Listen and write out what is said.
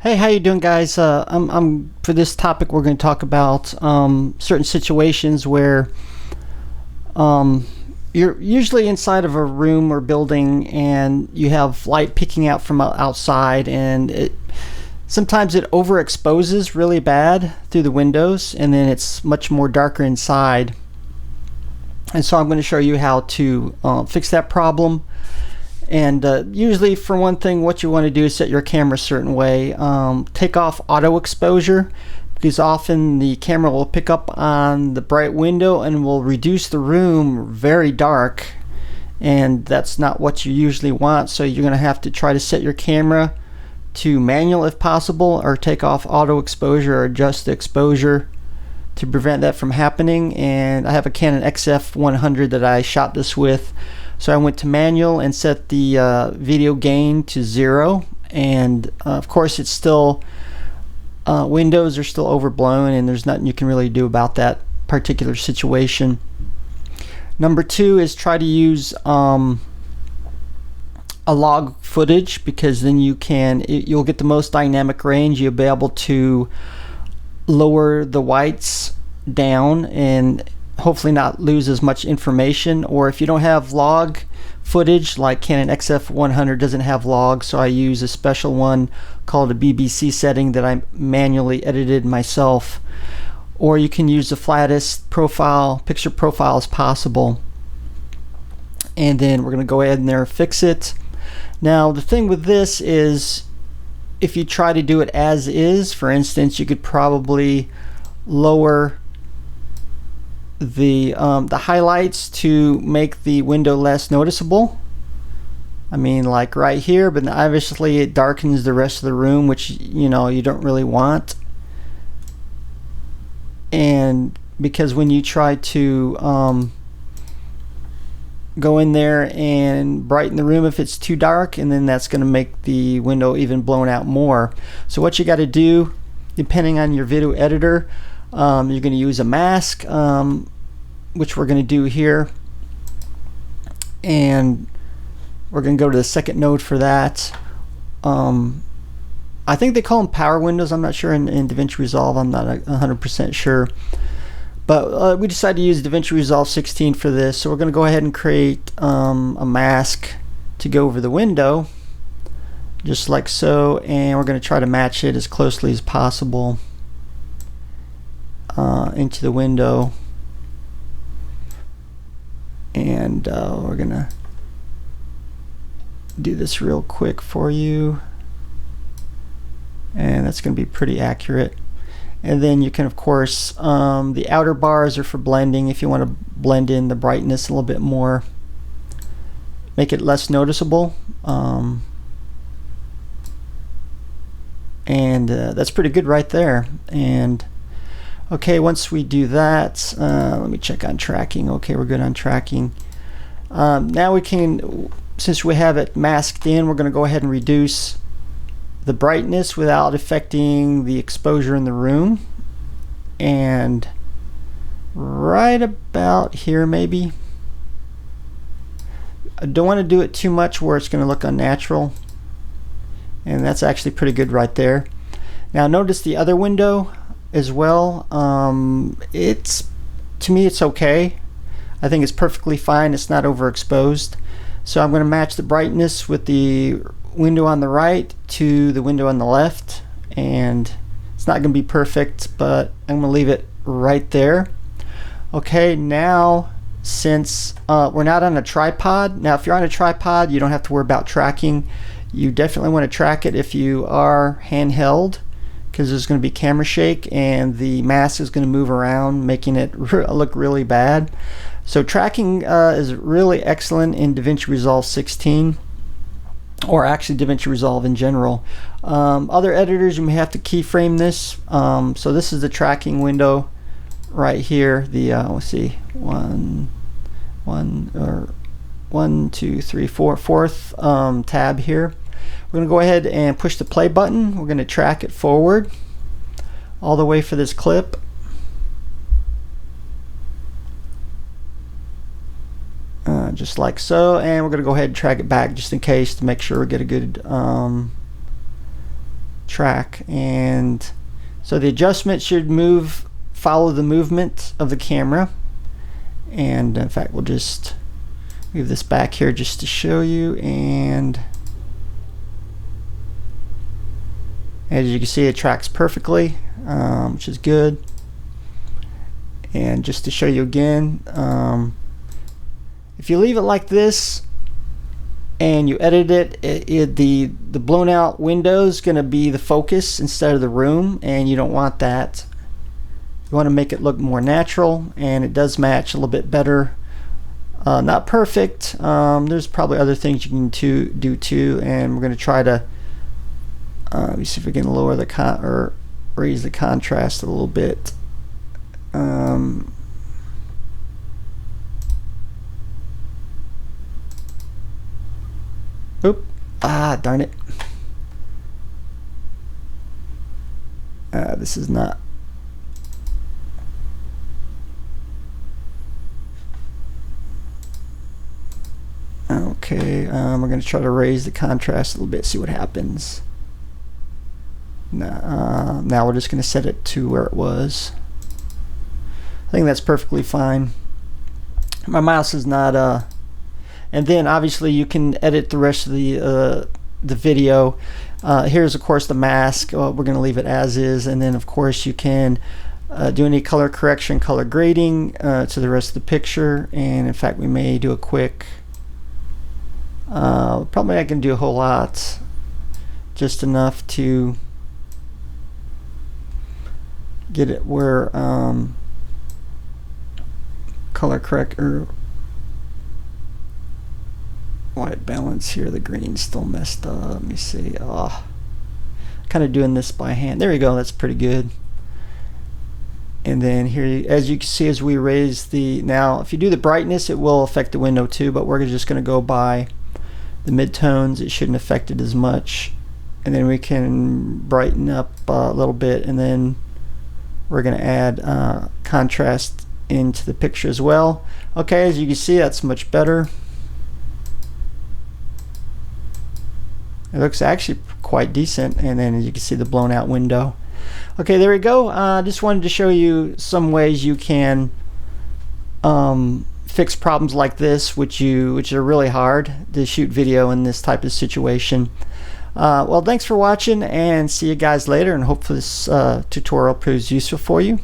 Hey, how you doing, guys? I'm for this topic. We're going to talk about certain situations where um, you're usually inside of a room or building, and you have light picking out from outside, and sometimes it overexposes really bad through the windows, and then it's much more darker inside. And so I'm going to show you how to fix that problem. And usually, for one thing, what you want to do is set your camera a certain way. Take off auto exposure, because often the camera will pick up on the bright window and will reduce the room very dark, and that's not what you usually want. So you're going to have to try to set your camera to manual if possible, or take off auto exposure or adjust the exposure to prevent that from happening. And I have a Canon XF100 that I shot this with. So I went to manual and set the video gain to 0, and of course it's still windows are still overblown, and there's nothing you can really do about that particular situation. Number 2 is try to use a log footage, because then you'll get the most dynamic range. You'll be able to lower the whites down and hopefully not lose as much information. Or if you don't have log footage, like Canon XF100 doesn't have log, so I use a special one called a BBC setting that I manually edited myself. Or you can use the flattest picture profile as possible, and then we're going to go ahead and fix it. Now the thing with this is, if you try to do it as is, for instance, you could probably lower the highlights to make the window less noticeable. I mean, like right here, but obviously it darkens the rest of the room, which you don't really want. And because when you try to go in there and brighten the room if it's too dark, and then that's going to make the window even blown out more. So what you got to do, depending on your video editor, you're going to use a mask, which we're going to do here, and we're going to go to the second node for that. I think they call them power windows. I'm not sure in DaVinci Resolve. I'm not 100% sure, but we decided to use DaVinci Resolve 16 for this. So we're going to go ahead and create a mask to go over the window, just like so, and we're going to try to match it as closely as possible into the window. And we're gonna do this real quick for you, and that's gonna be pretty accurate. And then you can, of course, the outer bars are for blending. If you want to blend in the brightness a little bit more, make it less noticeable, and that's pretty good right there. And okay, once we do that, let me check on tracking. Okay, we're good on tracking. Now we can, since we have it masked in, we're going to go ahead and reduce the brightness without affecting the exposure in the room. And right about here, maybe. I don't want to do it too much where it's going to look unnatural. And that's actually pretty good right there. Now notice the other window as well. To me it's okay. I think it's perfectly fine. It's not overexposed. So I'm going to match the brightness with the window on the right to the window on the left, and it's not going to be perfect, but I'm going to leave it right there. Okay, now since we're not on a tripod, now if you're on a tripod you don't have to worry about tracking. You definitely want to track it if you are handheld, because there's going to be camera shake and the mask is going to move around, making it look really bad. So tracking is really excellent in DaVinci Resolve 16, or actually DaVinci Resolve in general. Other editors, you may have to keyframe this. So this is the tracking window right here. The let's see, fourth tab here. We're going to go ahead and push the play button. We're going to track it forward all the way for this clip. Just like so, and we're going to go ahead and track it back just in case, to make sure we get a good track. And so the adjustment should follow the movement of the camera. And in fact, we'll just move this back here just to show you. And as you can see, it tracks perfectly, which is good. And just to show you again, if you leave it like this and you edit it, the blown out window is going to be the focus instead of the room, and you don't want that. You want to make it look more natural, and it does match a little bit better. Not perfect. There's probably other things you can do too, and we're going to try to let me see if we can lower the or raise the contrast a little bit. Oop! Darn it! This is not. Okay, we're going to try to raise the contrast a little bit, see what happens. Now we're just going to set it to where it was. I think that's perfectly fine. My mouse is not and then obviously you can edit the rest of the video. Here's of course the mask. We're going to leave it as is, and then of course you can do any color correction, color grading to the rest of the picture. And in fact, we may do a quick probably I can do a whole lot, just enough to get it where color correct or white balance here. The green's still messed up. Let me see. Kind of doing this by hand. There we go. That's pretty good. And then here, as you can see, as we raise now if you do the brightness, it will affect the window too, but we're just going to go by the midtones. It shouldn't affect it as much. And then we can brighten up a little bit, and then we're going to add contrast into the picture as well. Okay, as you can see, that's much better. It looks actually quite decent. And then as you can see, the blown out window. Okay, there we go. Just wanted to show you some ways you can fix problems like this, which are really hard to shoot video in this type of situation. Well, thanks for watching, and see you guys later, and hopefully this tutorial proves useful for you.